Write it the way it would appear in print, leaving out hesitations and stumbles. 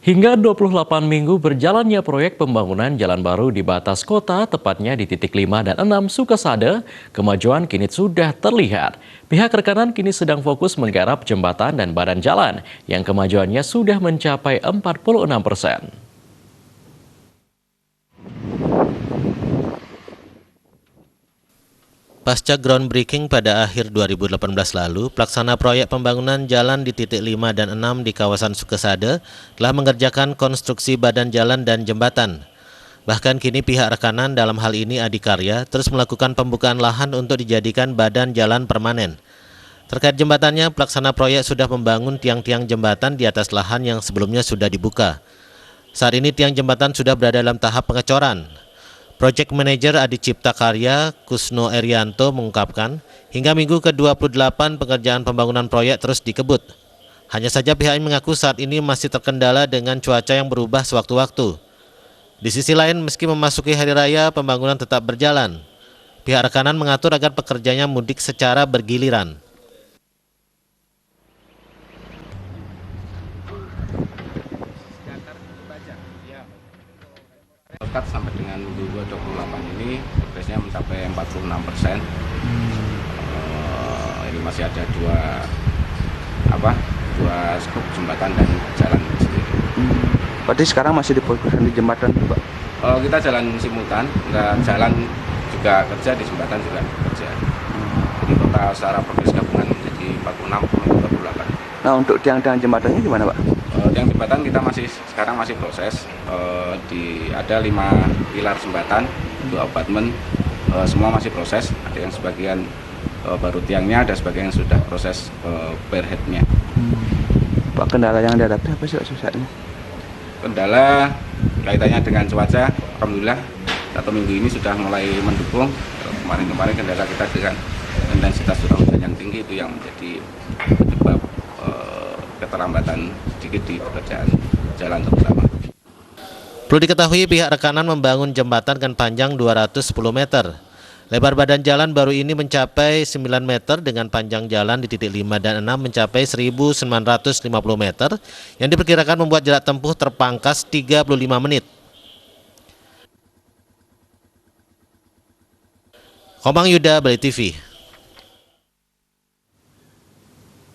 Hingga 28 minggu berjalannya proyek pembangunan jalan baru di batas kota, tepatnya di titik 5 dan 6 Sukasada, kemajuan kini sudah terlihat. Pihak rekanan kini sedang fokus menggarap jembatan dan badan jalan, yang kemajuannya sudah mencapai 46%. Pasca groundbreaking pada akhir 2018 lalu, pelaksana proyek pembangunan jalan di titik 5 dan 6 di kawasan Sukasada telah mengerjakan konstruksi badan jalan dan jembatan. Bahkan kini pihak rekanan, dalam hal ini Adikarya, terus melakukan pembukaan lahan untuk dijadikan badan jalan permanen. Terkait jembatannya, pelaksana proyek sudah membangun tiang-tiang jembatan di atas lahan yang sebelumnya sudah dibuka. Saat ini tiang jembatan sudah berada dalam tahap pengecoran. Project Manager Adi Cipta Karya Kusno Erianto mengungkapkan, hingga minggu ke-28 pengerjaan pembangunan proyek terus dikebut. Hanya saja pihak ini mengaku saat ini masih terkendala dengan cuaca yang berubah sewaktu-waktu. Di sisi lain, meski memasuki hari raya, pembangunan tetap berjalan. Pihak rekanan mengatur agar pekerjanya mudik secara bergiliran. Sampai dengan minggu 28 ini progresnya mencapai 46%. Ini masih ada dua skop jembatan dan jalan sendiri. Berarti sekarang masih difokuskan di jembatan, Pak? Kita jalan simultan, jalan juga kerja, di jembatan juga kerja. Jadi total secara progres gabungan menjadi 46,48. Nah, untuk tiang-tiang jembatannya gimana, Pak? Yang jembatan kita sekarang masih proses. Ada 5 pilar jembatan, 2 abutment, semua masih proses. Ada yang sebagian baru tiangnya, ada sebagian yang sudah proses overheadnya. Pak, kendala yang dihadapi apa sih susahnya? Kendala kaitannya dengan cuaca, alhamdulillah 1 minggu ini sudah mulai mendukung. Kemarin kendala kita dengan intensitas curah hujan yang tinggi, itu yang menjadi penyebab keterlambatan sedikit di pekerjaan jalan terutama. Perlu diketahui pihak rekanan membangun jembatan dengan panjang 210 meter. Lebar badan jalan baru ini mencapai 9 meter dengan panjang jalan di titik 5 dan 6 mencapai 1.950 meter yang diperkirakan membuat jarak tempuh terpangkas 35 menit. Komang Yuda, Bali TV.